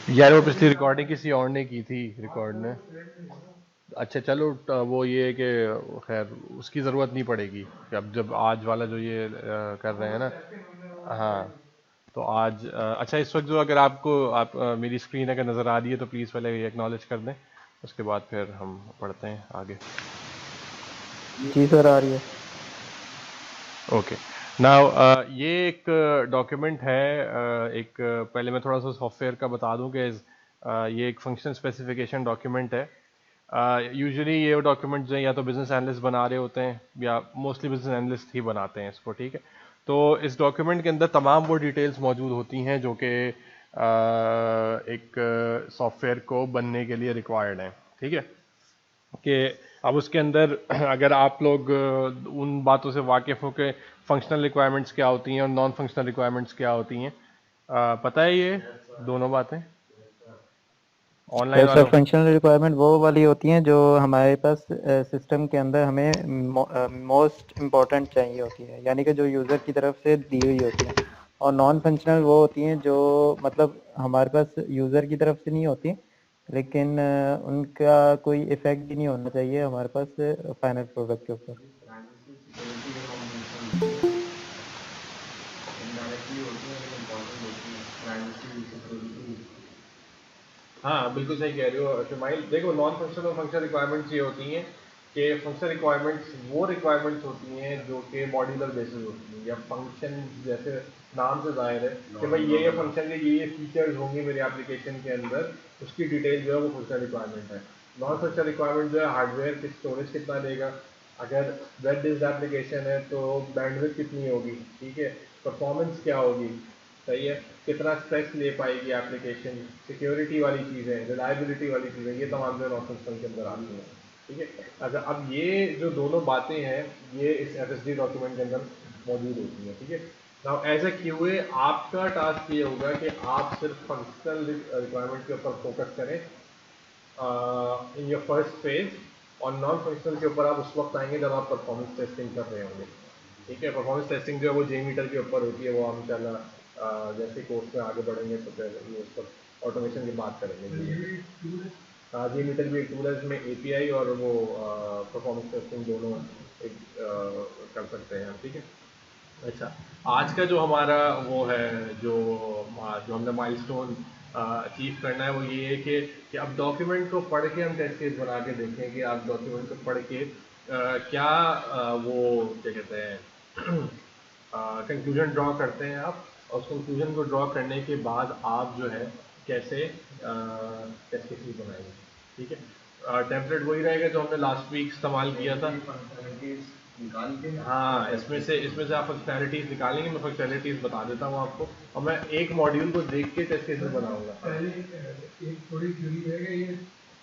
यार वो पिछली रिकॉर्डिंग किसी और ने की थी, रिकॉर्ड ने। अच्छा चलो, वो ये है कि खैर उसकी ज़रूरत नहीं पड़ेगी कि अब जब आज वाला जो ये कर रहे हैं ना। हाँ, तो आज अच्छा इस वक्त जो अगर आपको मेरी स्क्रीन अगर नज़र आ रही है तो प्लीज़ पहले ये एक्नॉलेज कर दें, उसके बाद फिर हम पढ़ते हैं आगे। जी सर, आ रही है। ओके। नाउ ये एक डॉक्यूमेंट है, पहले मैं थोड़ा सा सॉफ्टवेयर का बता दूं कि ये एक फंक्शन स्पेसिफिकेशन डॉक्यूमेंट है। यूजुअली ये डॉक्यूमेंट जो है या तो बिजनेस एनालिस्ट बना रहे होते हैं या मोस्टली बिजनेस एनालिस्ट ही बनाते हैं इसको, ठीक है। तो इस डॉक्यूमेंट के अंदर तमाम वो डिटेल्स मौजूद होती हैं जो कि एक सॉफ्टवेयर को बनने के लिए रिक्वायर्ड है, ठीक है। कि अब उसके अंदर अगर आप लोग उन बातों से वाकिफ़ हो के फंक्शनल रिक्वायरमेंट्स क्या होती हैं और नॉन फंक्शनल रिक्वायरमेंट्स क्या होती हैं, पता है ये दोनों बातें ऑनलाइन सर वालों? फंक्शनल रिक्वायरमेंट वो वाली होती हैं जो हमारे पास सिस्टम के अंदर हमें मोस्ट इम्पोर्टेंट चाहिए होती है, यानी कि जो यूज़र की तरफ से दी हुई होती हैं। और नॉन फंक्शनल वो होती हैं जो मतलब हमारे पास यूज़र की तरफ से नहीं होती, लेकिन उनका कोई इफ़ेक्ट भी नहीं होना चाहिए हमारे पास फाइनल प्रोडक्ट के ऊपर। हाँ बिल्कुल सही कह रहे हो शुमाइल। देखो, नॉन फंक्शनल और फंक्शनल रिक्वायरमेंट्स ये होती हैं कि फंक्शनल रिक्वायरमेंट्स वो रिक्वायरमेंट्स होती हैं जो कि मॉड्यूलर बेसिस होती हैं, या फंक्शन जैसे नाम से जाहिर है कि भाई ये फंक्शन के ये फीचर्स होंगे मेरे एप्लीकेशन के अंदर, उसकी डिटेल जो है वो फंक्शनल रिक्वायरमेंट है। नॉन फंक्शनल रिक्वायरमेंट जो है हार्डवेयर की स्टोरेज कितना देगा, अगर वेब बेस्ड एप्लीकेशन है तो बैंडविड्थ कितनी होगी, ठीक है, परफॉर्मेंस क्या होगी, सही है, कितना स्ट्रेस ले पाएगी एप्लीकेशन, सिक्योरिटी वाली चीज़ें, रिलायबिलिटी वाली चीज़ें, ये तमाम जो नॉन फंक्शनल के अंदर आती हैं, ठीक है। अगर अब ये जो दोनों बातें हैं ये इस एफ डॉक्यूमेंट के अंदर मौजूद होती हैं, ठीक है। नाउ एज ए क्यूए आपका टास्क ये होगा कि आप सिर्फ फंक्शनल रिक्वायरमेंट के ऊपर फोकस करें इन योर फर्स्ट फेज, और नॉन फंक्शनल के ऊपर आप उस वक्त आएंगे जब आप परफॉर्मेंस टेस्टिंग कर रहे होंगे, ठीक है। परफॉर्मेंस टेस्टिंग जो है वो जे मीटर के ऊपर होती है, वो हम इंशाल्लाह जैसे कोर्स में आगे बढ़ेंगे तो फिर ये उस पर ऑटोमेशन की बात करेंगे। जे मीटर भी एक टूल है जिसमें एपीआई और वो परफॉर्मेंस टेस्टिंग दोनों एक कर सकते हैं, ठीक है। अच्छा, आज का जो हमारा वो है, जो जो हमने माइलस्टोन अचीव करना है वो ये है कि अब डॉक्यूमेंट को पढ़ के हम टेस्ट केस बना के देखें कि आप डॉक्यूमेंट को पढ़ के क्या वो क्या कहते हैं कंक्लूजन ड्रॉ करते हैं आप, और उस कंक्लूजन को ड्रॉ करने के बाद आप जो है कैसे टेस्ट केसेस बनाएंगे, ठीक है। टेम्पलेट वही रहेगा जो हमने लास्ट वीक इस्तेमाल किया था। हाँ, इसमें से आप फंक्शनैलिटीज निकालेंगे, मैं फंक्शनैलिटीज बता देता हूँ आपको, और मैं एक मॉड्यूल को देख के टेस्ट केसेस बनाऊंगा। पहले एक थोड़ी थ्योरी है कि ये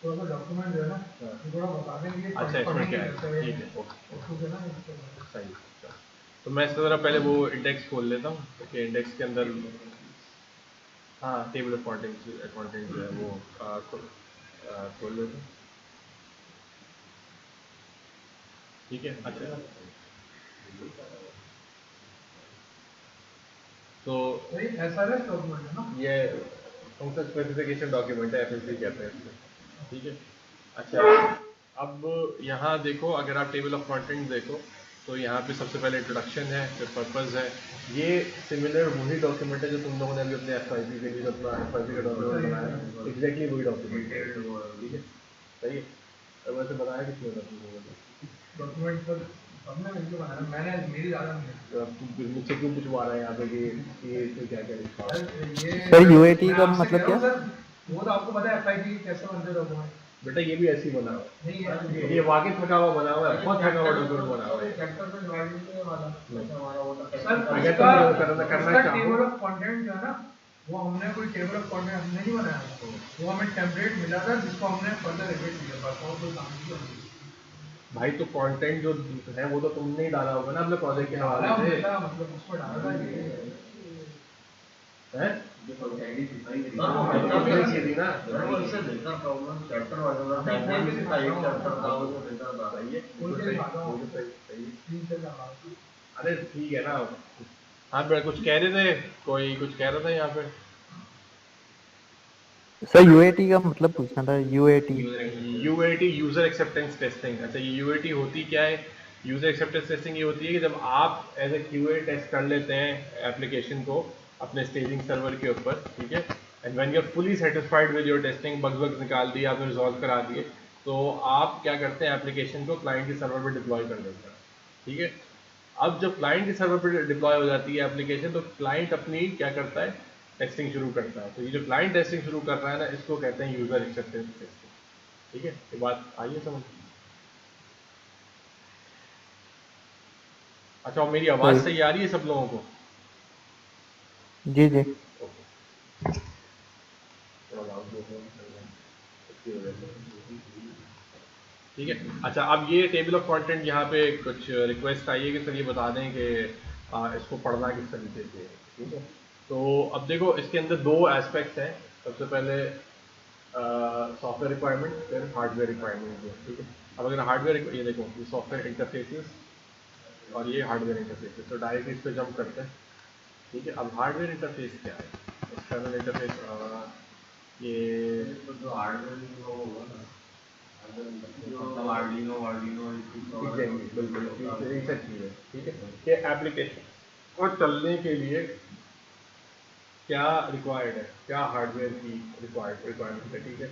थोड़ा सा डॉक्यूमेंट जो है ना, ये थोड़ा बता देंगे। अच्छा, इसमें क्या है, ठीक है, ओके, सही। तो मैं इससे ज़रा पहले वो इंडेक्स खोल लेता हूँ, ओके। इंडेक्स के अंदर हाँ टेबल ऑफ कंटेंट जो है वो खोल लेता हूँ, ठीक है। अच्छा, तो एसआरएस डॉक्यूमेंट है ना ये, फंक्शन स्पेसिफिकेशन डॉक्यूमेंट है, एफएसडी कहते हैं इसमें, ठीक है। अच्छा, अब यहाँ देखो, अगर आप टेबल ऑफ कंटेंट देखो तो यहाँ पे सबसे पहले इंट्रोडक्शन है, फिर पर्पस है। ये सिमिलर वही डॉक्यूमेंट है जो तुम लोगों ने अभी अपने एफआईपी के लिए अपना एफआईपी का डॉक्यूमेंट बनाया, एग्जैक्टली वही डॉक्यूमेंट है, ठीक है, सही है। अब वैसे बनाया किसने था तुम लोगों ने डॉक्यूमेंट सर? हमने मिलकर बनाया, मैंने, मेरी ज़्यादा नहीं है। तो अब तुम मुझसे क्यों पूछवा रहे हैं यहाँ पे कि ये इसमें क्या क्या लिखा हुआ है? ये सर मैं यूएटी का आपसे कह मतलब रहा क्या? हूँ सर, वो तो आपको पता है एफआईपी कैसे बनते हैं डॉक्यूमेंट। बेटा ये भी ऐसे ही बना हुआ है, नहीं है ये वाकई थका हुआ बना हुआ है, बहुत थका हुआ डॉक्यूमेंट बना हुआ है। चैप्टर पे डिवाइड वाला हमारा वो था सर, अगर तुम करना चाहो टेबल ऑफ कंटेंट जो है ना, वो हमने कोई टेबल ऑफ कंटेंट हमने नहीं बनाया, वो हमें टेम्पलेट मिला था जिसको हमने फर्दर एडिट किया, बस और कोई काम नहीं किया। भाई तो कंटेंट जो है वो तो तुमने ही डाला होगा ना अपने प्रोजेक्ट के हवाले से, मतलब उसको डाला था ये है जो फंक्शनैलिटी दिखाई गई है वो तुमने की थी ना। वो इससे देखना प्रॉब्लम चैप्टर वाला था, टाइम का एक चैप्टर था वो देखना था, सही है, सही है। अरे ठीक है ना। हाँ बेटा कुछ कह रहे थे, कोई कुछ कह रहा था यहाँ पे। सर यूएटी का मतलब पूछना था, UAT. UAT user acceptance testing. अच्छा, ये यूएटी होती क्या है? यूजर एक्सेप्टेंस टेस्टिंग ये होती है कि जब आप एज ए क्यूए टेस्ट कर लेते हैं एप्लीकेशन को अपने स्टेजिंग सर्वर के ऊपर, ठीक है, and when you are fully satisfied with your testing, bugs निकाल दिए आपने, रिजॉल्व करा दिए, तो आप क्या करते हैं, एप्लीकेशन को क्लाइंट के सर्वर पर डिप्लॉय कर देते हैं, ठीक है। अब जब क्लाइंट के सर्वर पर डिप्लॉय हो जाती है एप्लीकेशन, तो क्लाइंट अपनी क्या करता है, टेस्टिंग शुरू करता है। तो ये जो क्लाइंट टेस्टिंग शुरू कर रहा है ना, इसको कहते हैं यूजर एक्सेप्टेंस टेस्टिंग, ठीक है। ये बात आई है समझ? अच्छा, और मेरी आवाज़ सही। सही आ रही है सब लोगों को? जी जी। ओके, थोड़ा loud बोल रहा हूँ, इसकी वजह से। ठीक है। अच्छा, अब ये टेबल ऑफ कंटेंट, यहाँ पे कुछ रिक्वेस्ट आई है कि सर ये बता दें कि इसको पढ़ना किस तरीके से है, ठीक है। तो अब देखो, इसके अंदर दो एस्पेक्ट्स हैं। सबसे पहले सॉफ्टवेयर रिक्वायरमेंट, फिर हार्डवेयर रिक्वायरमेंट, ठीक है। अब अगर हार्डवेयर, ये देखो, ये सॉफ्टवेयर इंटरफेसेस और ये हार्डवेयर इंटरफेसेस, तो डायरेक्ट इस पे जंप करते हैं, ठीक है। अब हार्डवेयर इंटरफेस क्या है? एक्सटर्नल इंटरफेस, ये तो जो हार्डवेयर वो होगा ना, मतलब आर्डिनो आर्डिनो बिल्कुल रिसर्च चीज़ है, ठीक है। ये एप्लीकेशन और चलने के लिए क्या रिक्वायर्ड है, क्या हार्डवेयर की रिक्वायरमेंट है, ठीक है।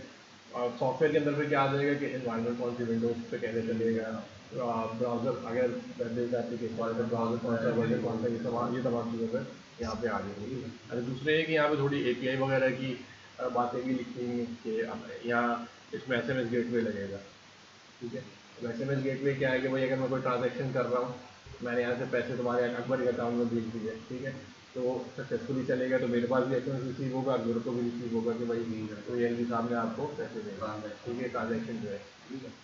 और सॉफ्टवेयर के अंदर फिर क्या आ जाएगा कि एनवायरनमेंट कौन सी विंडोज पे कैसे चलेगा, ब्राउज़र अगर वेब एप्लीकेशन वाले तो ब्राउज़र कौन सा, वर्जन कौन सा, ये तमाम चीज़ें फिर यहाँ पे आ जाएंगी। अरे दूसरे है कि यहाँ पे थोड़ी एपीआई वगैरह की बातें भी लिखी हुई हैं कि यहाँ इसमें एसएमएस गेटवे लगेगा, ठीक है। तो एसएमएस गेटवे क्या है कि भाई अगर मैं कोई ट्रांजैक्शन कर रहा हूँ, मैंने यहाँ से पैसे तुम्हारे अकबर के अकाउंट में भेज दिए, ठीक है, तो सक्सेसफुली चलेगा तो मेरे पास भी एसएमएस रिसीव होगा, अकबर को भी रिसीव होगा कि भाई तो ये एलजी साहब ने आपको पैसे देगा, ठीक है, ट्रांजेक्शन जो है।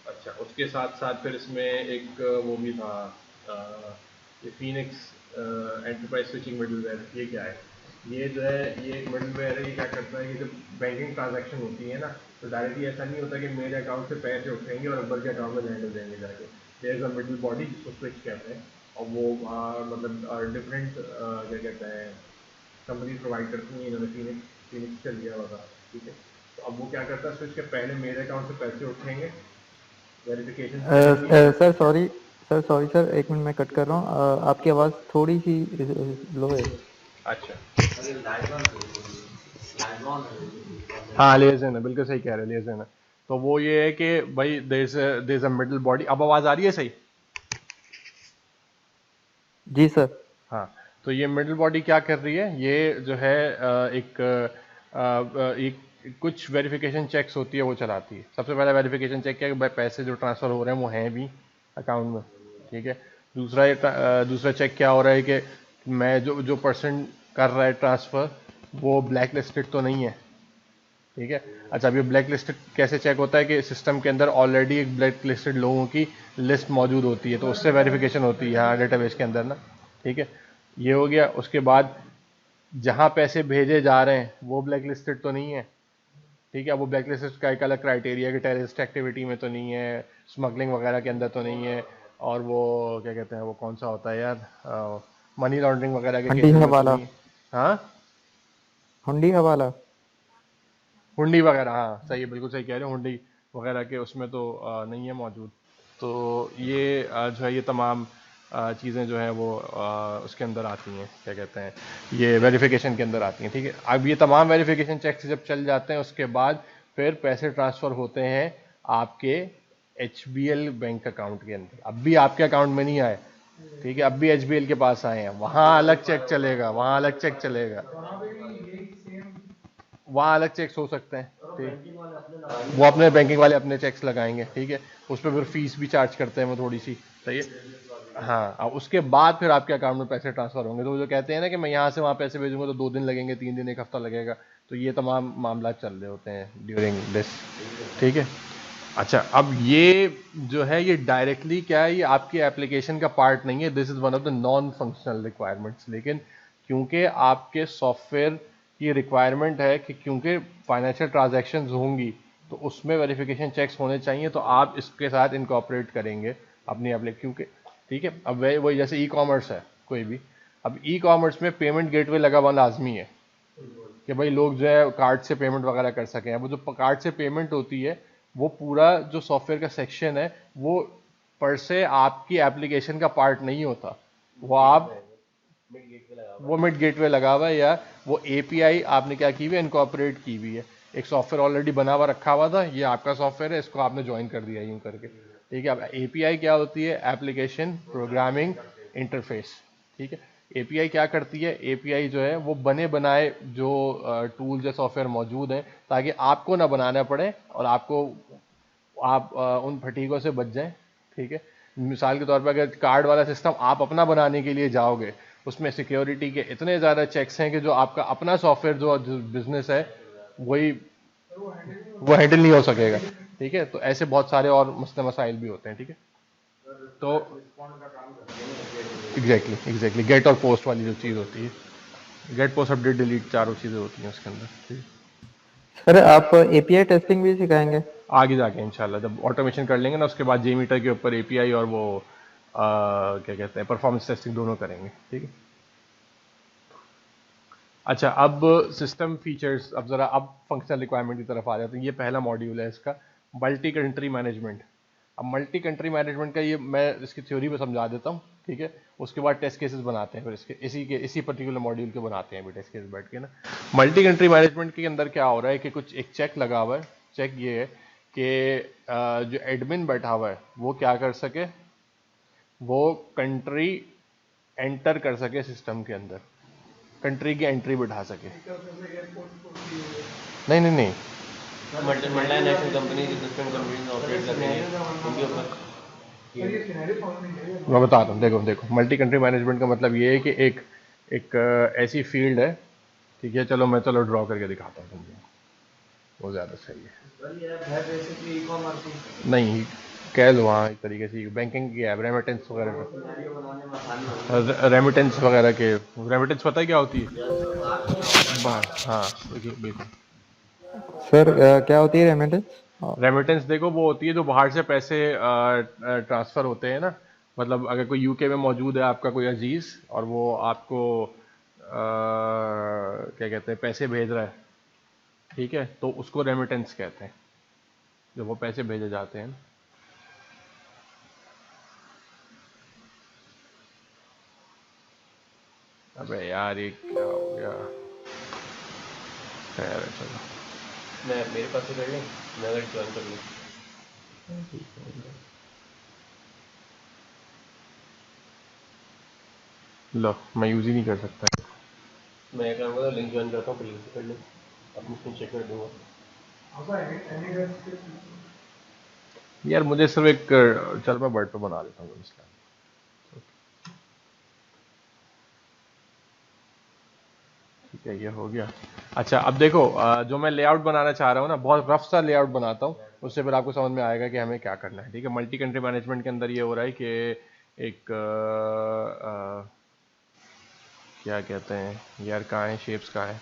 अच्छा, उसके साथ साथ फिर इसमें एक वो भी था, ये फिनिक्स एंटरप्राइज स्विचिंग मिडलवेयर। ये क्या है? ये जो है, ये एक मिडलवेयर है। ये क्या करता है कि जब बैंकिंग ट्रांजैक्शन होती है ना, तो डायरेक्टली ऐसा नहीं होता कि मेरे अकाउंट से पैसे उठेंगे और अकबर के अकाउंट में लैंड हो जाएंगे जाके। There is a middle body जिसको स्विच कहते हैं, और वो मतलब डिफरेंट क्या कहते हैं, कंपनी प्रोवाइड करती हैं। इन्होंने फिनिक्स फिनिक्स का लिया हुआ था, ठीक है। तो अब वो क्या करता है, स्विच के पहले मेरे अकाउंट से पैसे उठेंगे, वेरिफिकेशन चलेगी। सर सॉरी, सर एक मिनट मैं कट कर रहा हूँ। आपकी आवाज़ थोड़ी सी लो है। अच्छा, हाँ, लेजन है, बिल्कुल सही कह रहे हैं, लेजन है। तो वो ये है कि भाई there is a middle body. अब आवाज़ आ रही है सही? जी सर। हाँ, तो ये मिडल बॉडी क्या कर रही है, ये जो है एक कुछ वेरिफिकेशन चेक्स होती है वो चलाती है। सबसे पहला वेरिफिकेशन चेक क्या है कि भाई पैसे जो ट्रांसफ़र हो रहे हैं वो हैं भी अकाउंट में, ठीक है। दूसरा चेक क्या हो रहा है कि मैं जो जो पर्सन कर रहा है ट्रांसफ़र, वो ब्लैक लिस्टेड तो नहीं है, ठीक है। अच्छा, अब ये ब्लैक लिस्टेड कैसे चेक होता है कि सिस्टम के अंदर ऑलरेडी एक ब्लैक लिस्टेड लोगों की लिस्ट मौजूद होती है, तो उससे वेरिफिकेशन होती है यहाँ डेटाबेस के अंदर ना, ठीक है। ये हो गया। उसके बाद जहाँ पैसे भेजे जा रहे हैं वो ब्लैक लिस्टेड तो नहीं है, ठीक है। अब वो ब्लैक लिस्टेड का एक अलग क्राइटेरिया कि टेररिस्ट एक्टिविटी में तो नहीं है, स्मगलिंग वगैरह के अंदर तो नहीं है, और वो क्या कहते हैं, वो कौन सा होता है यार, मनी लॉन्ड्रिंग वगैरह के हुंडी केसेस में तो हवाला। नहीं है। हाँ, हुंडी हवाला। हुंडी वगैरह, हाँ सही है, बिल्कुल सही कह रहे हो, हुंडी वगैरह के उसमें तो नहीं है मौजूद। तो ये जो है, ये तमाम चीज़ें जो हैं वो उसके अंदर आती हैं, क्या कहते हैं, ये वेरिफिकेशन के अंदर आती हैं, ठीक है। अब ये तमाम वेरिफिकेशन चेक्स जब चल जाते हैं, उसके बाद फिर पैसे ट्रांसफ़र होते हैं आपके HBL बैंक अकाउंट के अंदर। अब भी आपके अकाउंट में नहीं आए, ठीक है, अब भी HBL के पास आए हैं, वहाँ अलग चेक चलेगा, वहाँ अलग चेक चलेगा, वहाँ अलग चेक्स हो सकते हैं, ठीक। वो अपने बैंकिंग वाले अपने चेक्स लगाएंगे, ठीक है। उस पर फिर फीस भी चार्ज करते हैं वो थोड़ी सी, सही है। हाँ, अब उसके बाद फिर आपके अकाउंट में पैसे ट्रांसफर होंगे। तो वो जो कहते हैं ना कि मैं यहाँ से वहाँ पैसे भेजूंगा तो 2 दिन लगेंगे, 3 दिन, 1 हफ्ता लगेगा, तो ये तमाम मामला चल रहे होते हैं ड्यूरिंग दिस, ठीक है। अच्छा, अब ये जो है, ये डायरेक्टली क्या है, ये आपकी एप्लीकेशन का पार्ट नहीं है, this is one of the non functional requirements. लेकिन क्योंकि आपके सॉफ्टवेयर की रिक्वायरमेंट है कि क्योंकि फाइनेंशियल ट्रांजैक्शंस होंगी तो उसमें वेरिफिकेशन चेक्स होने चाहिए, तो आप इसके साथ इनकॉर्पोरेट करेंगे अपनी एप्लीकेशन, क्योंकि ठीक है। अब वही जैसे ई कॉमर्स है कोई भी, अब ई कॉमर्स में पेमेंट गेटवे लगा हुआ लाजमी है, कि भाई लोग जो है कार्ड से पेमेंट वगैरह कर सकें। वो जो कार्ड से पेमेंट होती है वो पूरा जो सॉफ्टवेयर का सेक्शन है वो पर से आपकी एप्लीकेशन का पार्ट नहीं होता। वो आप वो मिड गेटवे लगा हुआ है या वो एपीआई आपने क्या की हुई है, इनकॉर्पोरेट की हुई है। एक सॉफ्टवेयर ऑलरेडी बना हुआ रखा हुआ था, ये आपका सॉफ्टवेयर है, इसको आपने ज्वाइन कर दिया यूं करके। ठीक है, अब एपीआई क्या होती है, एप्लीकेशन प्रोग्रामिंग इंटरफेस। ठीक है, एपीआई क्या करती है, एपीआई जो है वो बने बनाए जो टूल्स या सॉफ्टवेयर मौजूद हैं ताकि आपको ना बनाना पड़े और आप उन फटीकों से बच जाएं। ठीक है, मिसाल के तौर पर अगर कार्ड वाला सिस्टम आप अपना बनाने के लिए जाओगे, उसमें सिक्योरिटी के इतने ज़्यादा चेक्स हैं कि जो आपका अपना सॉफ्टवेयर जो बिजनेस है वही वो हैंडल नहीं हो सकेगा। ठीक है, तो ऐसे बहुत सारे और मसले मसाइल भी होते हैं। ठीक है, तो एग्जैक्टली गेट और पोस्ट वाली जो चीज़ होती है, गेट पोस्ट अपडेट डिलीट चारों चीज़ें होती हैं उसके अंदर। ठीक है, सर आप एपीआई टेस्टिंग भी सिखाएंगे? आगे जाके इंशाल्लाह जब ऑटोमेशन कर लेंगे ना, उसके बाद जेमीटर के ऊपर एपीआई और वो क्या कहते हैं परफॉर्मेंस टेस्टिंग दोनों करेंगे। ठीक है, अच्छा अब सिस्टम फीचर्स, अब ज़रा अब फंक्शनल रिक्वायरमेंट की तरफ आ जाते हैं। ये पहला मॉड्यूल है इसका, मल्टी कंट्री मैनेजमेंट। अब मल्टी कंट्री मैनेजमेंट का ये मैं इसकी थ्योरी में समझा देता हूँ। ठीक है, उसके बाद टेस्ट केसेस बनाते हैं, फिर इसके इसी पर्टिकुलर मॉड्यूल के बनाते हैं टेस्ट केस बैठ के ना। मल्टी कंट्री मैनेजमेंट के अंदर क्या हो रहा है कि कुछ एक चेक लगा हुआ है। चेक ये है कि जो एडमिन बैठा हुआ है वो क्या कर सके, वो कंट्री एंटर कर सके सिस्टम के अंदर, कंट्री की एंट्री बिठा सके। नहीं नहीं नहीं, मल्टीनेशनल कंपनी डिफरेंट कंट्रीज में ऑपरेट कर रही है उनके ऊपर। मैं बता रहा हूँ, देखो देखो मल्टी कंट्री मैनेजमेंट का मतलब ये है कि एक एक ऐसी फील्ड है। ठीक है, चलो ड्रॉ करके दिखाता हूँ तुमको, वो ज़्यादा सही है। नहीं, कह लो हाँ, एक तरीके से बैंकिंग की ऐप, रेमिटेंस वगैरह, रेमिटेंस वगैरह के। रेमिटेंस पता है क्या होती है? हाँ, देखिए बिल्कुल। सर क्या होती है रेमिटेंस? रेमिटेंस देखो वो होती है जो बाहर से पैसे ट्रांसफ़र होते हैं ना। मतलब अगर कोई यूके में मौजूद है आपका कोई अजीज़ और वो आपको क्या कहते हैं पैसे भेज रहा है, ठीक है, तो उसको रेमिटेंस कहते हैं, जब वो पैसे भेजे जाते हैं। अबे यार ये क्या हो गया, खैर है चलो। मैं मेरे पास से कर लें, मैं अगर ज्वाइन कर लूँ। लो मैं यूज़ ही नहीं कर सकता। मैं करूँगा लिंक ज्वाइन करता हूँ, फिर कर लूँ, अपनी स्क्रीन चेक कर दूँगा। यार मुझे सिर्फ एक चल मैं वर्ड पे बना देता हूँ इसका। ठीक है, ये हो गया। अच्छा अब देखो जो मैं लेआउट बनाना चाह रहा हूँ ना, बहुत रफ सा लेआउट बनाता हूँ, उससे फिर आपको समझ में आएगा कि हमें क्या करना है। ठीक है, मल्टी कंट्री मैनेजमेंट के अंदर ये हो रहा है कि एक क्या कहते हैं यार, कहाँ है शेप्स, कहाँ है,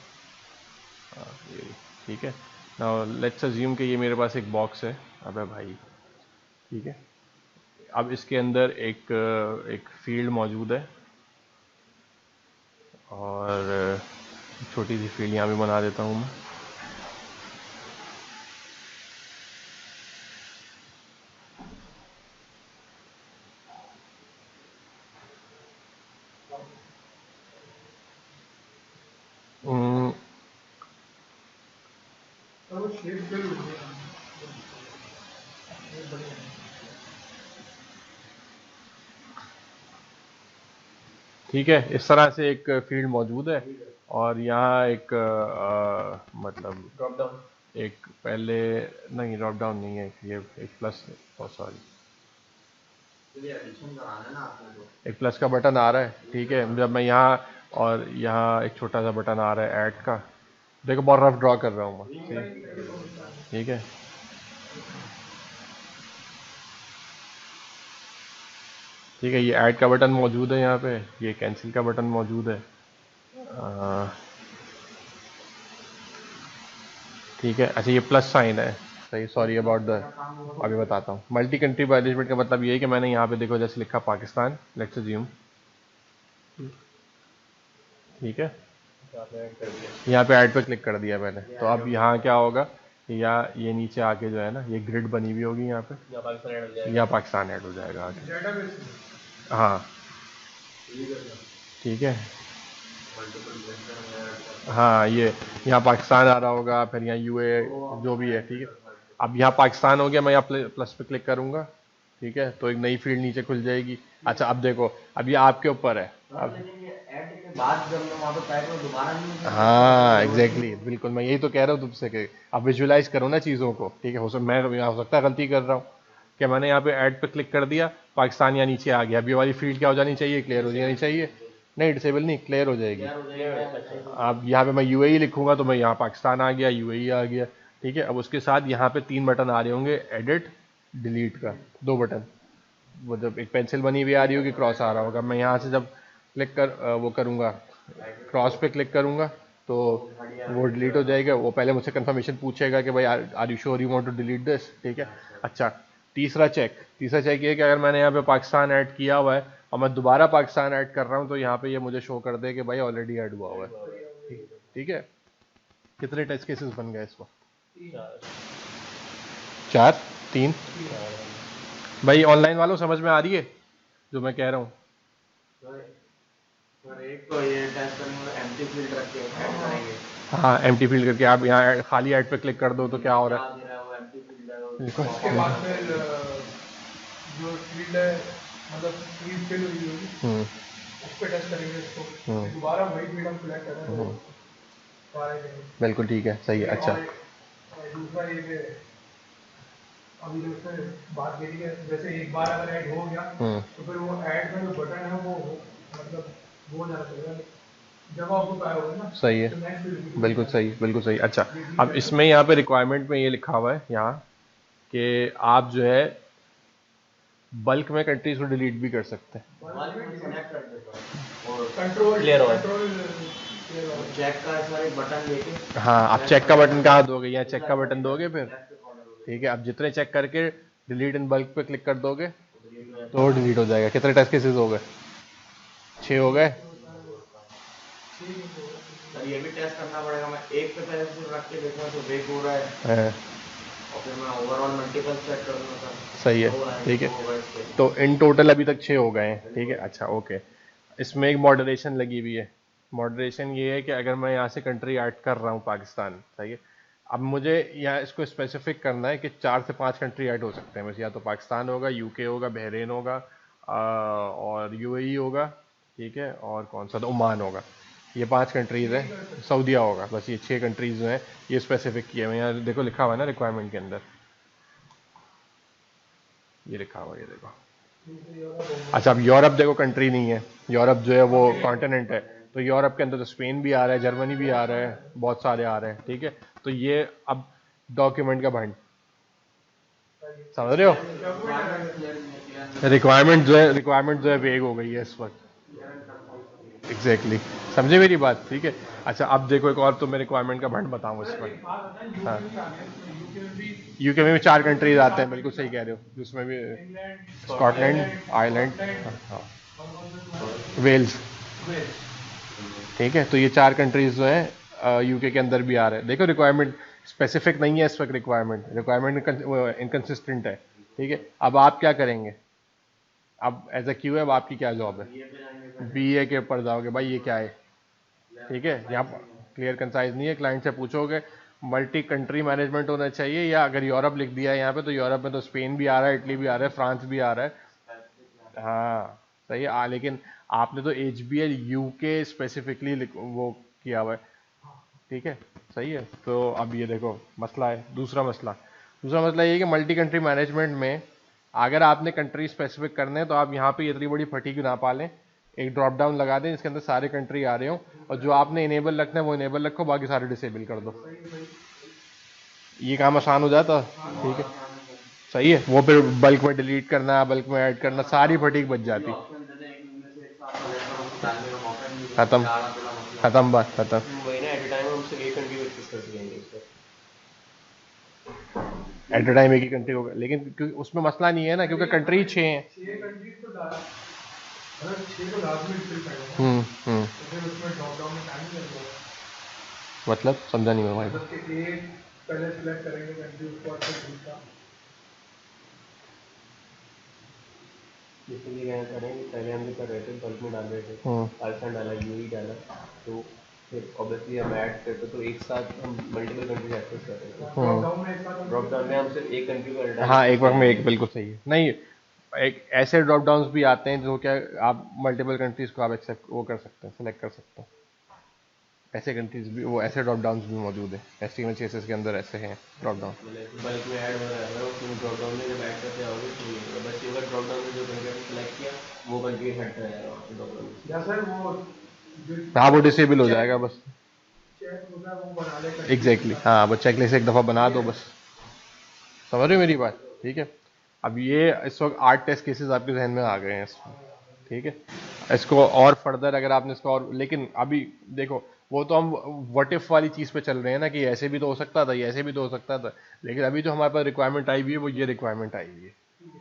ये ठीक है। नाउ लेट्स अज्यूम कि ये मेरे पास एक बॉक्स है। अबे भाई, ठीक है, अब इसके अंदर एक फील्ड मौजूद है और छोटी सी फील्ड यहाँ भी बना देता हूँ मैं। हम्म, ठीक है, इस तरह से एक फील्ड मौजूद है और यहाँ एक मतलब ड्रॉप डाउन, एक पहले नहीं, ड्रॉप डाउन नहीं है ये, एक प्लस, सॉरी, एक प्लस का बटन आ रहा है। ठीक है, जब मैं यहाँ और यहाँ एक छोटा सा बटन आ रहा है ऐड का। देखो बहुत रफ ड्रॉ कर रहा हूँ मैं। ठीक है, ठीक है, ये ऐड का बटन मौजूद है यहाँ पे, ये कैंसिल का बटन मौजूद है। ठीक है, अच्छा ये प्लस साइन है, सही, सॉरी अबाउट द, अभी बताता हूँ। मल्टी कंट्री मैनेजमेंट का मतलब ये है कि मैंने यहाँ पे देखो जैसे लिखा पाकिस्तान, लेट्स अज्यूम, ठीक है, यहाँ पे ऐड पे क्लिक कर दिया मैंने, तो अब यहाँ क्या होगा, या ये नीचे आके जो है ना ये ग्रिड बनी हुई होगी यहाँ पे, या पाकिस्तान ऐड हो जाएगा आगे। हाँ ठीक है, हाँ ये यहाँ पाकिस्तान आ रहा होगा, फिर यहाँ यूए जो भी है, ठीक है। अब यहाँ पाकिस्तान हो गया, मैं यहाँ प्लस पे क्लिक करूँगा, ठीक है, तो एक नई फील्ड नीचे खुल जाएगी। अच्छा अब देखो, अब ये आपके ऊपर है, अब हाँ एग्जैक्टली बिल्कुल, मैं यही तो कह रहा हूँ तुमसे कि अब विजुअलाइज करो ना चीज़ों को, ठीक है। मैं हो सकता है गलती कर रहा हूँ कि मैंने यहाँ पे ऐड पे क्लिक कर दिया, पाकिस्तान यहाँ नीचे आ गया, अब ये वाली फील्ड क्या हो जानी चाहिए, क्लियर हो जानी चाहिए। नहीं डिसेबल नहीं, क्लियर हो जाएगी। अब यहाँ पे मैं यूएई लिखूंगा तो मैं यहाँ पाकिस्तान आ गया, यूएई आ गया, ठीक है। अब उसके साथ यहाँ पे 3 बटन आ रहे होंगे, एडिट डिलीट का 2 बटन, मतलब एक पेंसिल बनी हुई आ रही होगी, क्रॉस आ रहा होगा। मैं यहाँ से जब क्लिक कर वो करूँगा, क्रॉस पे क्लिक करूँगा तो वो डिलीट हो जाएगा। वो पहले मुझसे कंफर्मेशन पूछेगा कि भाई are you sure you want to delete this, ठीक है। अच्छा तीसरा चेक ये है कि अगर मैंने यहाँ पे पाकिस्तान ऐड किया हुआ है और मैं दोबारा पाकिस्तान ऐड कर रहा हूँ तो यहाँ पे ये मुझे शो कर दे कि भाई ऑलरेडी ऐड हुआ हुआ है, ठीक है। कितने टेस्ट केसेस बन गए इसको? 4 3। भाई ऑनलाइन वालों समझ में आ रही है जो मैं कह रहा हूँ? एक तो ये टेस्ट करने में एम्प्टी फील्ड रख के ऐड करेंगे। हाँ एम्प्टी फील्ड करके आप यहाँ खाली ऐड पे क्लिक कर दो तो क्या हो रहा है, उसके बाद फिर जो फील्ड है मतलब फील्ड फिल हुई होगी उस पे टेस्ट करेंगे इसको, दोबारा वही फील्ड हम सिलेक्ट करेंगे। बिल्कुल ठीक है, सही है। अच्छा दूसरा ये कि अभी जो उसने बात करी है, जैसे एक बार अगर ऐड हो गया तो फिर वो ऐड का जो बटन है वो मतलब वो जाना चाहिए जब आपको पाया होगा ना। सही है, बिल्कुल सही, बिल्कुल सही। अच्छा अब इसमें यहाँ पे रिक्वायरमेंट में ये लिखा हुआ है यहाँ कि आप जो है बल्क में कंट्रीज को डिलीट भी कर सकते हैं। चेक का सारे बटन लेके, हाँ आप चेक का बटन कहाँ दोगे, यहाँ चेक का बटन दोगे फिर, ठीक है। अब जितने चेक करके डिलीट इन बल्क पे क्लिक कर दोगे तो डिलीट हो जाएगा। कितने टेस्ट केसेस हो गए? 6 हो गए। ये भी टेस्ट करना पड़ेगा, मैं एक पे पहले से रख के देखूंगा तो ब्रेक हो रहा है और फिर मैं ओवरऑल मल्टीपल चेक करूंगा सर। सही है, ठीक है। तो इन टोटल अभी तक 6 हो गए हैं, ठीक है। अच्छा ओके, इसमें एक मॉडरेशन लगी हुई है। मॉडरेशन ये है कि अगर मैं यहाँ से कंट्री ऐड कर रहा हूँ पाकिस्तान, सही है। अब मुझे यहाँ इसको स्पेसिफिक करना है कि 4 से 5 कंट्री ऐड हो सकते हैं बस, या तो पाकिस्तान होगा, यूके होगा, बहरीन होगा और यूएई होगा, ठीक है, और कौन सा, तो ओमान होगा। ये 5 कंट्रीज हैं, सऊदीया होगा, बस ये 6 कंट्रीज जो हैं ये स्पेसिफिक किए हुए हैं। यहाँ देखो लिखा हुआ है ना रिक्वायरमेंट के अंदर, ये लिखा हुआ है, ये देखो। अच्छा अब यूरोप देखो कंट्री नहीं है, यूरोप जो है वो कॉन्टिनेंट है, तो यूरोप के अंदर तो स्पेन भी आ रहा है, जर्मनी भी आ रहा है, बहुत सारे आ रहे हैं, ठीक है। तो ये अब डॉक्यूमेंट का भंड, समझ रहे हो? रिक्वायरमेंट जो है वेग हो गई है इस वक्त, एग्जैक्टली समझे मेरी बात, ठीक है। अच्छा अब देखो एक और तो मैं रिक्वायरमेंट का भंड बताऊँ इस पर। हाँ यूके में भी 4 कंट्रीज आते हैं, बिल्कुल सही कह रहे हो, जिसमें भी स्कॉटलैंड, आयरलैंड, वेल्स, ठीक है। तो ये 4 कंट्रीज जो हैं यूके के अंदर भी आ रहे हैं। देखो रिक्वायरमेंट स्पेसिफिक नहीं है इस वक्त, रिक्वायरमेंट इनकंसिस्टेंट है, ठीक है। अब आप क्या करेंगे, अब एज ए क्यू है, अब आपकी क्या जॉब है, बीए के ऊपर जाओगे, भाई ये क्या है, ठीक है। यहाँ क्लियर कंसाइज नहीं है, क्लाइंट से पूछोगे मल्टी कंट्री मैनेजमेंट होना चाहिए, या अगर यूरोप लिख दिया है यहाँ पे तो यूरोप में तो स्पेन भी आ रहा है, इटली भी आ रहा है, फ्रांस भी आ रहा है, हाँ सही है। लेकिन आपने तो HBL यूके स्पेसिफिकली वो किया हुआ है, ठीक है, सही है। तो अब ये देखो मसला है, दूसरा मसला ये है कि मल्टी कंट्री मैनेजमेंट में अगर आपने कंट्री स्पेसिफिक करने हैं तो आप यहाँ पे इतनी बड़ी फटीक ना पालें, एक ड्रॉप डाउन लगा दें इसके अंदर सारे कंट्री आ रहे हो, और जो आपने इनेबल रखना है वो इनेबल रखो, बाकी सारे डिसेबल कर दो, ये काम आसान हो जाता, ठीक है, सही है। वो फिर बल्क में डिलीट करना, बल्क में ऐड करना, सारी फटीक बच जाती, खत्म बात खत्म। एट अ टाइम एक ही कंट्री होगा, लेकिन उसमें मसला नहीं है ना, क्योंकि कंट्री 6 हैं। मतलब समझा नहीं मैं भाई। मतलब कि एक पहले सिलेक्ट करेंगे कंट्री, उसके बाद फिर दूसरा। बेसिकली क्या करेंगे, पहले हम कर रहे थे बल्क में डाल रहे थे, पाकिस्तान डाला, यूएई डाला, तो फिर ऑब्वियसली हम ऐड करते तो एक साथ हम मल्टीपल कंट्रीज एक्सेस कर रहे थे। ड्रॉप डाउन में एक साथ ड्रॉप डाउन में हम सिर्फ एक कंट्री को डाल, हाँ एक बार में एक, बिल्कुल सही है। नहीं, एक ऐसे ड्रॉप डाउन्स भी आते हैं जो क्या आप मल्टीपल कंट्रीज को आप एक्सेप्ट वो कर सकते हैं, सेलेक्ट कर सकते हैं। ऐसे कंट्रीज भी, वो ऐसे ड्रॉप डाउन्स भी मौजूद है, एस्टीमेट चेसेस के अंदर ऐसे हैं ड्रॉप डाउन। मतलब बल्क में ऐड हो रहा है, उसमें ड्रॉप डाउन में जब ऐड करते आओगे तो बस ये ड्रॉप डाउन में जो कंट्री आपने सेलेक्ट किया वो कंट्री हट जाएगा वहाँ से ड्रॉप डाउन से। या सर वो जो हाँ वो डिसेबल हो जाएगा बस। चेक होता है वो बना लेगा। एग्जैक्टली हाँ, बस चेकलिस्ट एक दफ़ा बना दो बस। समझ रहे हो मेरी बात? ठीक है। अब ये इस वक्त 8 टेस्ट केसेस आपके जहन में आ गए हैं इसमें, ठीक है। इसको और फर्दर अगर आपने इसको और, लेकिन अभी देखो वो तो हम व्हाट इफ वाली चीज़ पे चल रहे हैं ना कि ऐसे भी तो हो सकता था, ये ऐसे भी तो हो सकता था, लेकिन अभी जो हमारे पास रिक्वायरमेंट आई हुई है वो ये रिक्वायरमेंट आई हुई है,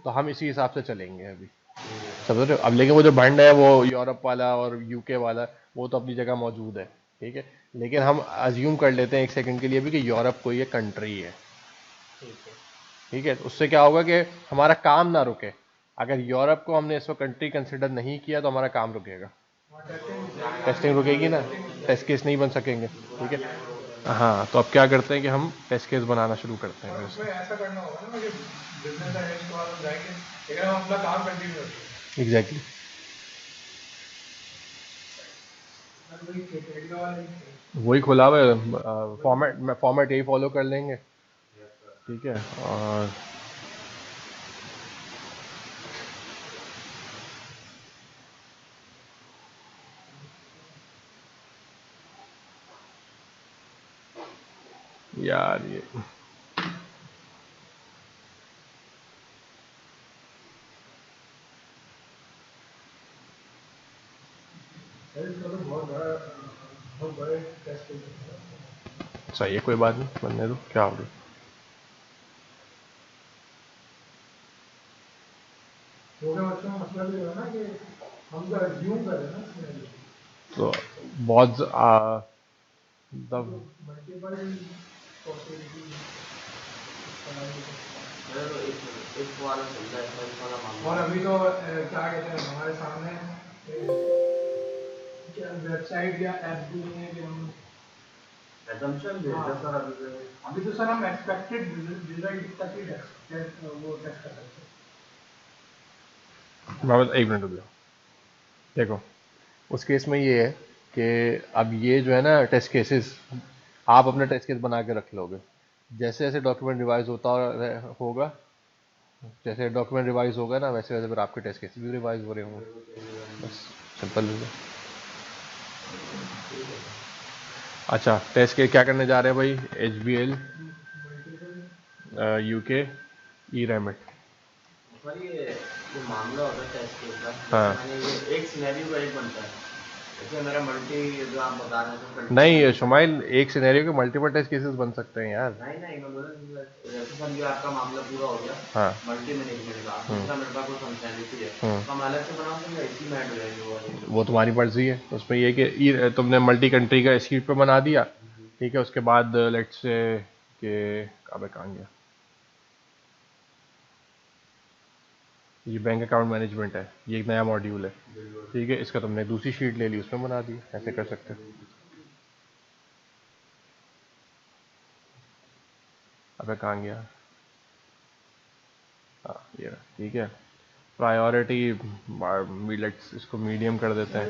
तो हम इसी हिसाब से चलेंगे अभी। समझ रहे हो? अब लेकिन वो जो भंड है वो यूरोप वाला और यूके वाला वो तो अपनी जगह मौजूद है, ठीक है। लेकिन हम अज्यूम कर लेते हैं एक सेकंड के लिए भी कि यूरोप कोई एक कंट्री है, ठीक है। उससे क्या होगा कि हमारा काम ना रुके। अगर यूरोप को हमने इसको कंट्री कंसिडर नहीं किया तो हमारा काम रुकेगा, टेस्टिंग रुकेगी ना, टेस्ट केस नहीं बन सकेंगे, ठीक है। हाँ तो अब क्या करते हैं कि हम टेस्ट केस बनाना शुरू करते हैं। उसमें ऐसा करना होगा ना कि बिजनेस एनालिस्ट के बाद जाएंगे, लेकिन हम अपना काम कंटिन्यू रखेंगे। एग्जैक्टली। वही खुला हुआ है फॉर्मेट, फॉर्मेट यही फॉलो कर लेंगे, ठीक है। और यार ये इसका तो बहुत बड़े टेस्ट है। सही है, कोई बात नहीं, बनने दो, क्या होगा। तो क्या बच्चों का मतलब ये है ना कि हम तो अज्यूम कर रहे हैं ना इसमें, तो बहुत मल्टीपल पॉसिबिलिटी। तो एक वाला चलता है, इस वाला मामला। और अभी तो क्या कहते हैं हमारे सामने क्या वेबसाइट या ऐप भी नहीं है कि हम assumption भेजा सर अभी तो सर हम एक्सपेक्टेड रिजल्ट तक ही वो टेस्ट कर सकते हैं। बाबा एक मिनट रुक जाओ। देखो उस केस में ये है कि अब ये जो है ना टेस्ट केसेस, आप अपना टेस्ट केस बना के रख लोगे, जैसे जैसे डॉक्यूमेंट रिवाइज होता होगा, जैसे डॉक्यूमेंट रिवाइज होगा ना वैसे वैसे फिर आपके टेस्ट केसेस भी रिवाइज हो रहे होंगे, बस सिंपल है। अच्छा टेस्ट के क्या करने जा रहे हैं भाई? HBL, UK, E-REMIT। सर ये मामला होता है टेस्ट केस का, हाँ मैंने ये एक सिनेरियो का एक बनता है, जैसे मेरा मल्टी जो आप बता रहे थे तो नहीं शुमाइल, एक सिनेरियो के मल्टीपल टेस्ट केसेस बन सकते हैं यार। नहीं नहीं, मैं बोला जैसे सर ये आपका मामला पूरा हो गया, हाँ मल्टी मैनेजमेंट का दूसरा मेरे पास कोई फंक्शनलिटी है तो हम अलग से बना सकते हैं, इसी में ऐड हो जाएंगे वो वाली। वो तुम्हारी मर्जी है, उसमें ये कि तुमने मल्टी कंट्री का शीट पे बना दिया, ठीक है। उसके बाद लेट्स से कि कहाँ गया, ये बैंक अकाउंट मैनेजमेंट है, ये एक नया मॉड्यूल है, ठीक है। इसका तुमने दूसरी शीट ले ली, उसमें बना दी, ऐसे कर सकते हो। अबे कहाँ गया? हाँ ये रहा, ठीक है। प्रायोरिटी लेट्स इसको मीडियम कर देते हैं।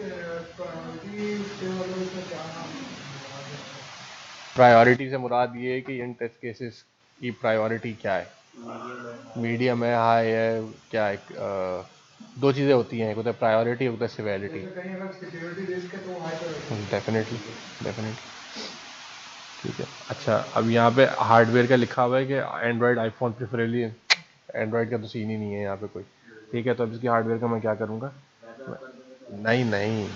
प्रायोरिटी से मुराद ये है कि इन टेस्ट केसेस की प्रायोरिटी क्या है, मीडियम है, हाई है, क्या है। दो चीज़ें होती हैं, एक होता है प्रायोरिटी, एक होता है सिवेरिटी। डेफिनेटली डेफिनेटली, ठीक है। अच्छा अब यहाँ पे हार्डवेयर का लिखा हुआ है कि एंड्रॉयड आईफोन प्रेफरेबली, एंड्रॉयड का तो सीन ही नहीं है यहाँ पे कोई, ठीक है। तो अब इसकी हार्डवेयर का मैं क्या करूँगा? नहीं नहीं,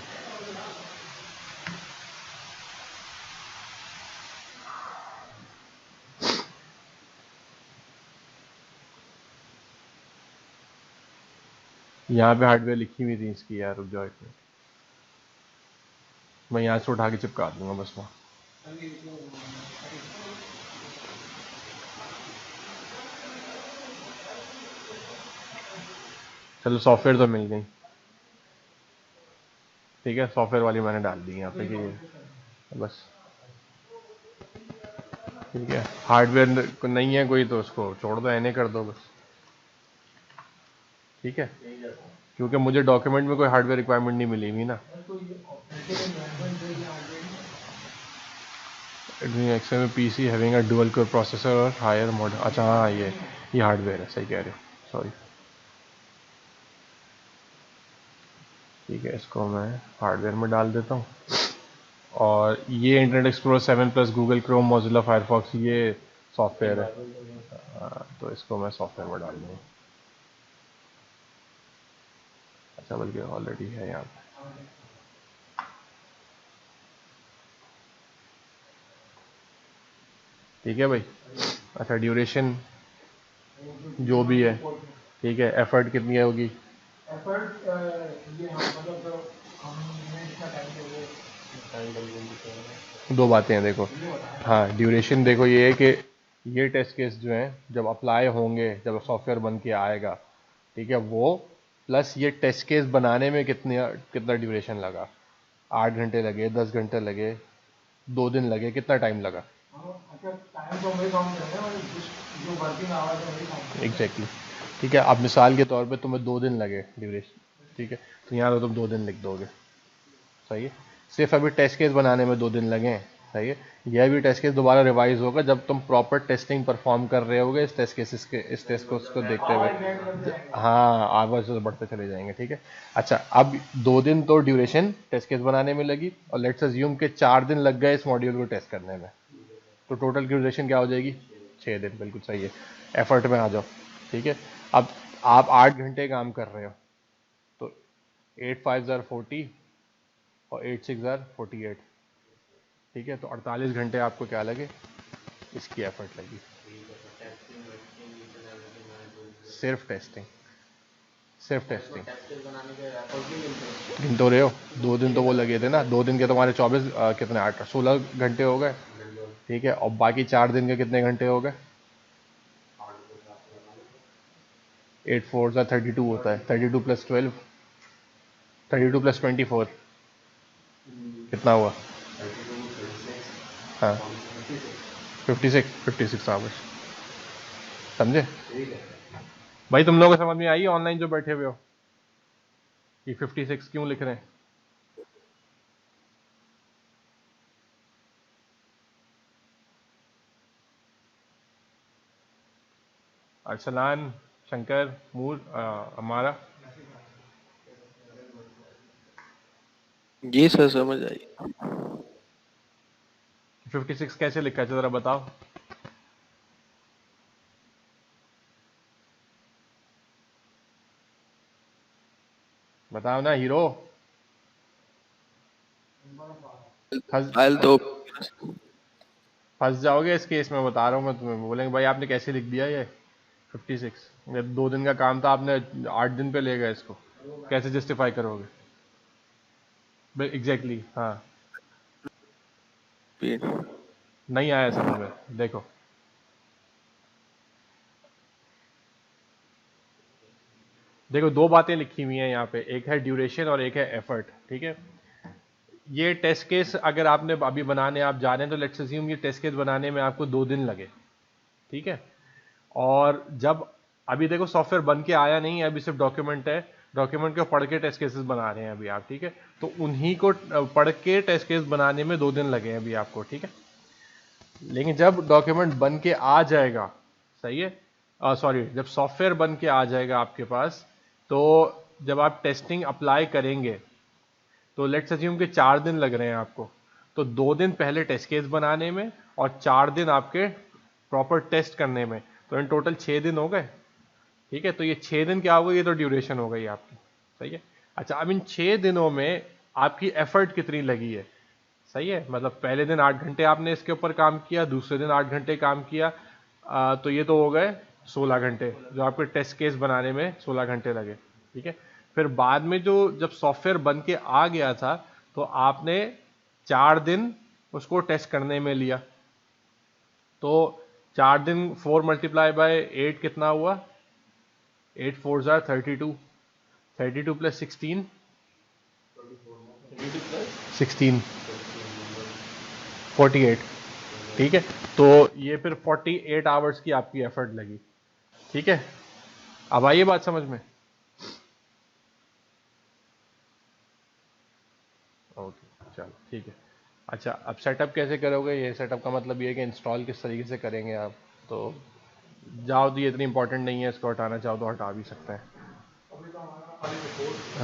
यहाँ पे हार्डवेयर लिखी हुई थी इसकी यार, रुक जाओ एक मिनट, मैं यहाँ से उठा के चिपका दूंगा बस वहाँ। चलो सॉफ्टवेयर तो मिल गई, ठीक है, सॉफ्टवेयर वाली मैंने डाल दी यहाँ पे कि ये बस, ठीक है। हार्डवेयर नहीं है कोई तो उसको छोड़ दो, एने कर दो बस, ठीक है, क्योंकि मुझे डॉक्यूमेंट में कोई हार्डवेयर रिक्वायरमेंट नहीं मिली हुई ना। एक्सेल में PC having a dual core processor और हायर मॉडल, अच्छा हाँ ये हार्डवेयर है, सही कह रहे हो, सॉरी, ठीक है, इसको मैं हार्डवेयर में डाल देता हूँ। और ये internet explorer 7 plus Google Chrome Mozilla Firefox ये सॉफ्टवेयर है, तो इसको मैं सॉफ्टवेयर में डाल दूँगा। अच्छा बल्कि ऑलरेडी है यहाँ पे, ठीक है भाई। अच्छा ड्यूरेशन जो भी है, ठीक है, एफर्ट कितनी होगी, एफर्ट ये हम मतलब जो हमने इतना टाइम दिया दो बातें हैं देखो। हाँ ड्यूरेशन देखो ये है कि ये टेस्ट केस जो हैं जब अप्लाई होंगे, जब सॉफ्टवेयर बन के आएगा, ठीक है, वो प्लस ये टेस्ट केस बनाने में कितना ड्यूरेशन लगा, 8 घंटे लगे, 10 घंटे लगे, 2 दिन लगे, कितना टाइम लगा, टाइम तो वही काउंट करेंगे और जो वर्किंग आवर्स है वही काउंट एग्जैक्टली, ठीक है। अब मिसाल के तौर पे तुम्हें 2 दिन लगे ड्यूरेशन, ठीक है, तो यहाँ तो तुम 2 दिन लिख दोगे, सही है। सिर्फ अभी टेस्ट केस बनाने में 2 दिन लगे हैं, सही है। यह भी टेस्ट केस दोबारा रिवाइज होगा जब तुम प्रॉपर टेस्टिंग परफॉर्म कर रहे होगे इस टेस्ट केसेस के, इस टेस्ट को उसको देखते हुए, हाँ आवाज तो बढ़ते चले जाएंगे, ठीक है। अच्छा अब 2 दिन तो ड्यूरेशन टेस्ट केस बनाने में लगी, और लेट्स अज्यूम के 4 दिन लग गए इस मॉड्यूल को टेस्ट करने में, तो टोटल ड्यूरेशन क्या हो जाएगी, 6 दिन, बिल्कुल सही है। एफर्ट में आ जाओ, ठीक है। अब आप 8 घंटे काम कर रहे हो, तो 8 5 ज़ार 40 और 8 6 ज़ार 48, ठीक है, तो 48 घंटे आपको क्या लगे, इसकी एफर्ट लगी, सिर्फ टेस्टिंग, सिर्फ टेस्टिंग गिन तो रहे हो, 2 दिन तो वो लगे थे ना, 2 दिन के तुम्हारे 24 कितने 8 16 घंटे हो गए, ठीक है, और बाकी 4 दिन के कितने घंटे हो गए, 8 4 ज़ार 32 होता है, 32 प्लस 12, 32 प्लस 24 कितना हुआ, हाँ 56 आवर्स, समझे भाई। तुम लोगों को समझ में आई ऑनलाइन जो बैठे हुए हो कि 56 क्यों लिख रहे हैं, अरसलान, शंकर, मूल, हमारा, जी सर समझ आई। 56 कैसे लिखा है जरा बताओ, बताओ ना हीरो, फाइल तो फंस जाओगे इस केस में, बता रहा हूँ मैं तुम्हें, बोलेंगे भाई आपने कैसे लिख दिया ये 56, 2 दिन का काम था आपने 8 दिन पे ले गए इसको, कैसे जस्टिफाई करोगे, एग्जैक्टली हाँ, नहीं आया समझ में। देखो देखो 2 बातें लिखी हुई हैं यहाँ पे, एक है ड्यूरेशन और एक है एफर्ट, ठीक है। ये टेस्ट केस अगर आपने अभी बनाने आप जा रहे हैं तो लेट्स अज्यूम ये टेस्ट केस बनाने में आपको 2 दिन लगे, ठीक है, और जब अभी देखो सॉफ्टवेयर बन के आया नहीं है, अभी सिर्फ डॉक्यूमेंट है, डॉक्यूमेंट को पढ़ के टेस्ट केसेस बना रहे हैं अभी आप, ठीक है, तो उन्हीं को पढ़ के टेस्ट केस बनाने में 2 दिन लगे हैं अभी आपको, ठीक है। लेकिन जब डॉक्यूमेंट बन के आ जाएगा, सही है, सॉरी जब सॉफ्टवेयर बन के आ जाएगा आपके पास, तो जब आप टेस्टिंग अप्लाई करेंगे तो लेट्स अज्यूम के 4 दिन लग रहे हैं आपको, तो 2 दिन पहले टेस्ट केस बनाने में और 4 दिन आपके प्रॉपर टेस्ट करने में, तो इन टोटल 6 दिन हो गए, ठीक है। तो ये 6 दिन क्या हो गई, ये तो ड्यूरेशन हो गई आपकी, सही है। अच्छा अब इन 6 दिनों में आपकी एफर्ट कितनी लगी है, सही है, मतलब पहले दिन 8 घंटे आपने इसके ऊपर काम किया, दूसरे दिन 8 घंटे काम किया, तो ये तो हो गए 16 घंटे जो आपके टेस्ट केस बनाने में 16 घंटे लगे, ठीक है। फिर बाद में जो जब सॉफ्टवेयर बन के आ गया था तो आपने 4 दिन उसको टेस्ट करने में लिया, तो 4 दिन 4 मल्टीप्लाई बाय 8 कितना हुआ, 8 4 जार 32, 32 प्लस 16 16 48, ठीक है। तो ये फिर 48 आवर्स की आपकी एफर्ट लगी, ठीक है। अब आइए बात समझ में। ओके चलो ठीक है। अच्छा अब सेटअप कैसे करोगे, ये सेटअप का मतलब ये है कि इंस्टॉल किस तरीके से करेंगे आप, तो जाओ दी इतनी इंपॉर्टेंट नहीं है, इसको हटाना चाहो तो हटा भी सकते हैं,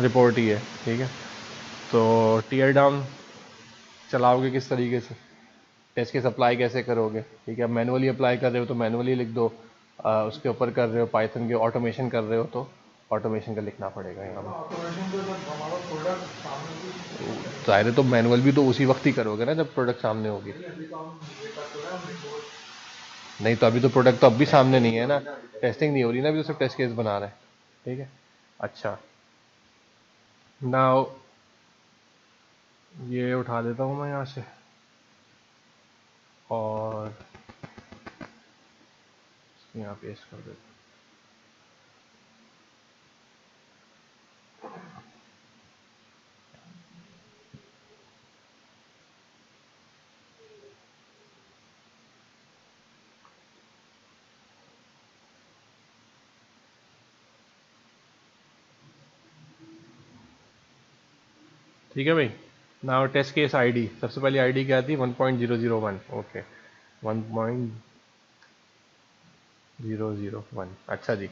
रिपोर्ट ही है, ठीक है। तो टीयर डाउन चलाओगे किस तरीके से, टेस्ट केस अप्लाई कैसे करोगे, ठीक है। मैनुअली अप्लाई कर रहे हो तो मैनुअली लिख दो, उसके ऊपर कर रहे हो पाइथन के ऑटोमेशन कर रहे हो तो ऑटोमेशन का लिखना पड़ेगा यहाँ पर। जाहिर है तो मैनुअल भी तो उसी वक्त ही करोगे ना जब प्रोडक्ट सामने होगी। नहीं तो अभी तो प्रोडक्ट तो अब भी सामने नहीं है ना, टेस्टिंग नहीं हो रही ना, अभी तो सिर्फ टेस्ट केस बना रहे हैं, ठीक है। अच्छा नाउ ये उठा देता हूँ मैं यहाँ से और यहाँ पेस्ट कर देता हूँ। ठीक है भाई। नाउ टेस्ट केस आईडी, सबसे पहले आईडी क्या थी 1.001, ओके 1.001। अच्छा जी,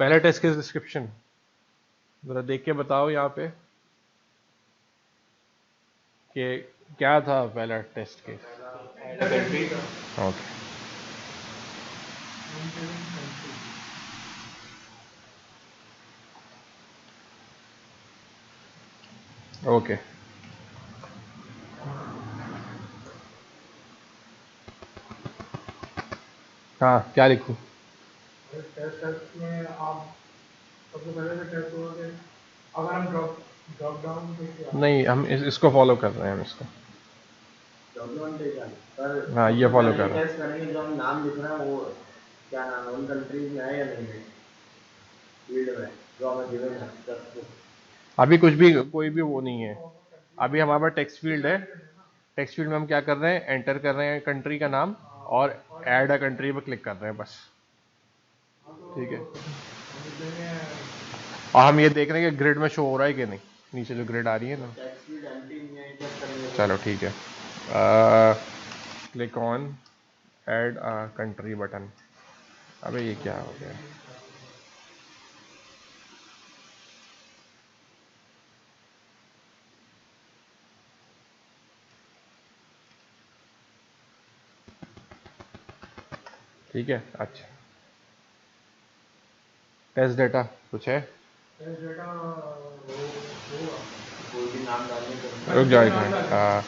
पहला टेस्ट केस डिस्क्रिप्शन जरा देख के बताओ यहाँ पे कि क्या था पहला टेस्ट केस। ओके ओके हाँ क्या लिखूँ। टेस्ट में आप सबसे पहले तो टेस्ट होगा कि अगर हम ड्रॉप डाउन नहीं हम इसको फॉलो कर रहे हैं, हम इसको हाँ ये फॉलो कर रहे हैं। टेस्ट करेंगे जो हम नाम लिख रहे हैं वो क्या नाम है, उन कंट्रीज में है या नहीं है फील्ड में जो हमें गिवन है टेस्ट। अभी कुछ भी कोई भी वो नहीं है, अभी हमारे पास टेक्स्ट फील्ड है, टेक्स्ट फील्ड में हम क्या कर रहे हैं, एंटर कर रहे हैं कंट्री का नाम और ऐड अ कंट्री पर क्लिक कर रहे हैं बस, ठीक है। और हम ये देख रहे हैं कि ग्रिड में शो हो रहा है कि नहीं, नीचे जो ग्रिड आ रही है ना। चलो ठीक है, click on add a country button. अबे ये क्या हो गया, ठीक है। अच्छा टेस्ट डेटा कुछ है, रुक जाओ एक minute,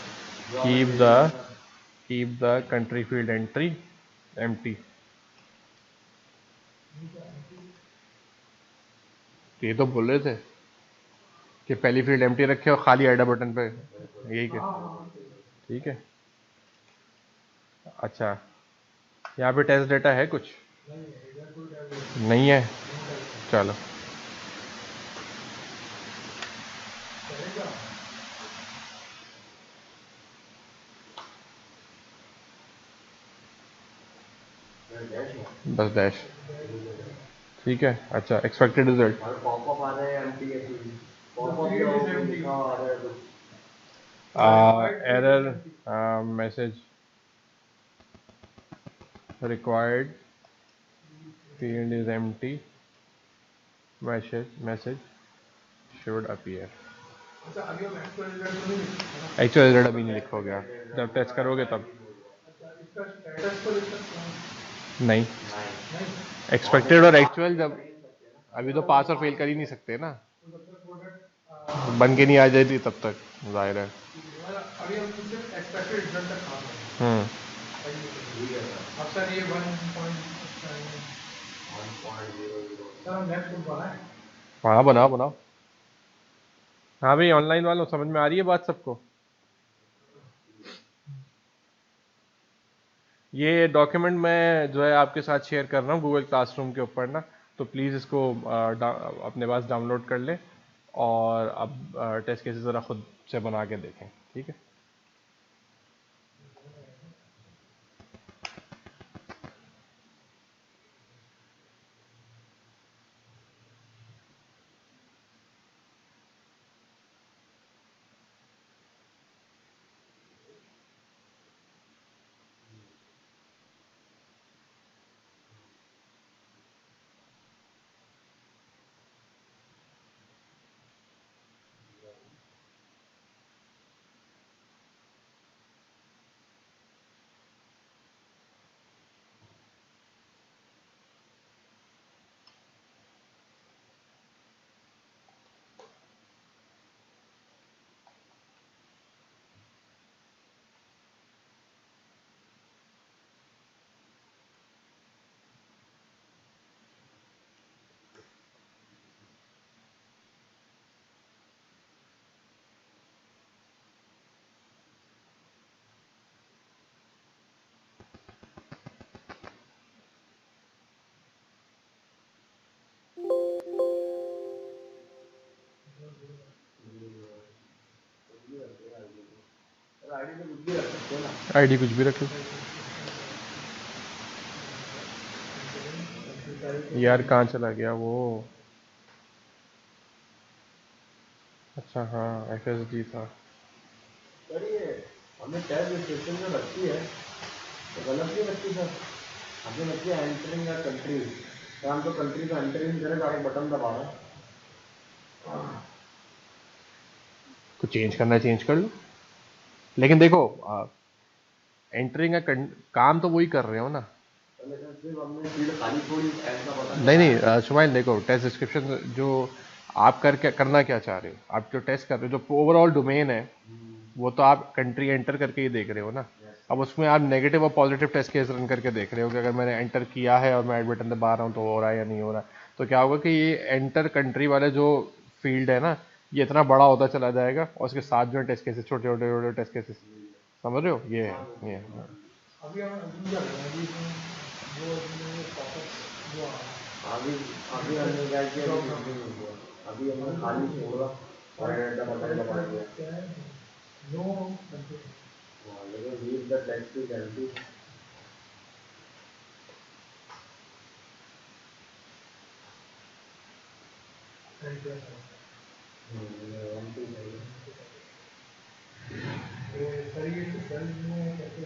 keep the country field entry empty. ये तो बोल रहे थे कि पहली फील्ड एम्प्टी रखे और खाली ऐड बटन पे, यही के, ठीक है। अच्छा यहाँ पे टेस्ट डेटा है कुछ नहीं है, चलो बस डैश, ठीक है। अच्छा एक्सपेक्टेड रिजल्ट पॉपअप आ रहा है एमटी है पॉपअप लिखा आ रहा है कुछ error message required field is empty, message should appear। Actual result अभी नहीं लिखोगे आप, जब टेस्ट करोगे तब। नहीं एक्सपेक्टेड और एक्चुअल जब, अभी तो पास और फेल कर ही नहीं सकते ना, बन के नहीं आ जाती तब तक, जाहिर है। सर ये 1.0 हाँ बनाओ बनाओ। हाँ भाई ऑनलाइन वालों समझ में आ रही है बात सबको। ये डॉक्यूमेंट मैं जो है आपके साथ शेयर कर रहा हूँ गूगल क्लासरूम के ऊपर ना, तो प्लीज़ इसको अपने पास डाउनलोड कर लें और अब टेस्ट केसेस ज़रा खुद से बना के देखें, ठीक है। आईडी कुछ भी रख लो यार, कहाँ चला गया वो? अच्छा हाँ, FSD था। सर ये हमें टैब डिस्क्रिप्शन में लगती है तो गलत नहीं लगती सर, हमें लगती है एंटरिंग या कंट्री, तो हम तो कंट्री का एंटरिंग करेगा एक बटन दबा रहे हैं। कुछ चेंज करना है चेंज कर लो, लेकिन देखो एंटरिंग का काम तो वही कर रहे हो ना। नहीं नहीं शुमाइल, देखो टेस्ट डिस्क्रिप्शन जो आप करना क्या चाह रहे हो, आप जो टेस्ट कर रहे हो, जो ओवरऑल डोमेन है वो तो आप कंट्री एंटर करके ही देख रहे हो ना। अब उसमें आप नेगेटिव और पॉजिटिव टेस्ट केस रन करके देख रहे हो कि अगर मैंने एंटर किया है और मैं ऐड बटन दबा रहा हूँ तो हो रहा है या नहीं हो रहा है। तो क्या होगा कि ये एंटर कंट्री वाला जो फील्ड है ना, ये इतना बड़ा होता चला जाएगा और उसके साथ जो है टेस्ट केसेस, छोटे छोटे छोटे टेस्ट केसेस, समझ रहे हो? ये है ये है। अभी हम क्या करें, अभी वो जो अभी अभी हमने क्या किया, अभी हमने खाली छोड़ा और एंटर बटन दबा दिया। नो हाँ, लेकिन leave the text is empty. Sir ये सेल में कैसे,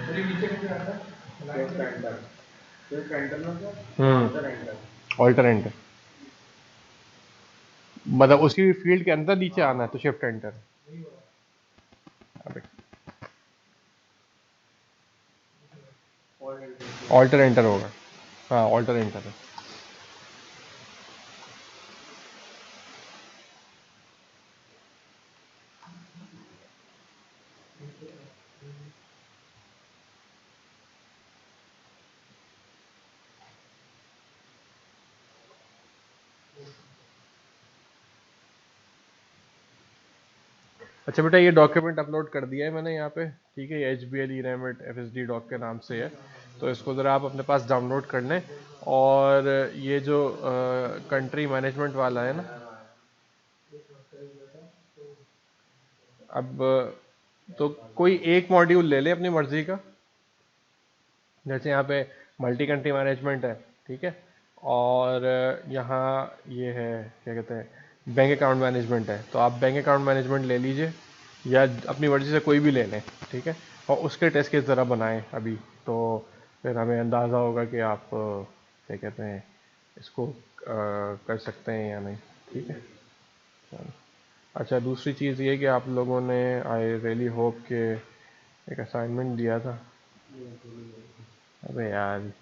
सर ये नीचे कैसे आता है? शिफ्ट एंटर, शिफ्ट एंटर ना sir, alter enter. Alter enter मतलब उसी फील्ड के अंदर नीचे आना है तो शिफ्ट एंटर। ऑल्टर एंटर होगा, हाँ ऑल्टर एंटर है। अच्छा बेटा, ये डॉक्यूमेंट अपलोड कर दिया है मैंने यहाँ पे, ठीक है। ये HBL EREMIT FSD डॉक के नाम से है, तो इसको ज़रा आप अपने पास डाउनलोड कर लें। और ये जो कंट्री मैनेजमेंट वाला है ना, अब तो कोई एक मॉड्यूल ले ले अपनी मर्जी का, जैसे यहाँ पे मल्टी कंट्री मैनेजमेंट है, ठीक है। और यहाँ ये है क्या कहते हैं, बैंक अकाउंट मैनेजमेंट है, तो आप बैंक अकाउंट मैनेजमेंट ले लीजिए या अपनी मर्जी से कोई भी ले लें, ठीक है। और उसके टेस्ट केस ज़रा बनाएं अभी, तो फिर हमें अंदाज़ा होगा कि आप क्या कहते हैं इसको कर सकते हैं या नहीं, ठीक है। चलो। अच्छा, दूसरी चीज़ ये कि आप लोगों ने, आई रियली होप कि एक असाइनमेंट दिया था। अबे यार,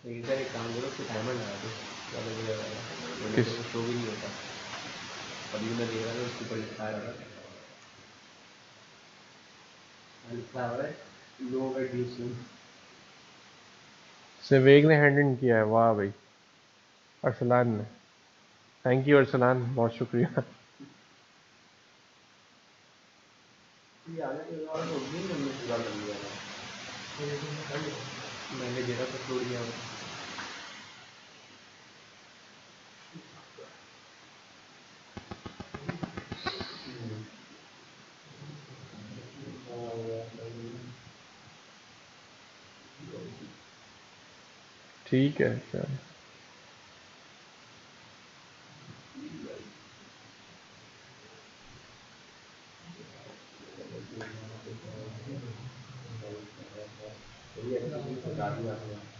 इधर एक काम करो, उसको टाइमर लगा दो, ज़्यादा देर लगाएगा वरना किस तो शो भी नहीं होता। अभी मैं देख रहा था उसके ऊपर लिखा रहा था, लिखा हुआ है नो वेट यू सून। सेवेग ने हैंड इन किया है, वाह भाई, अरसलान ने। थैंक यू अरसलान, बहुत शुक्रिया। ये आने के बाद उस दिन हमने पूरा कर लिया था। मैंने जेरा पर छोड़ दिया ठीक है चल।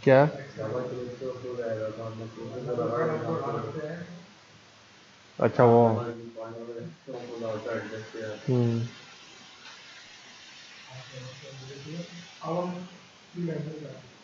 क्या अच्छा वो अब हम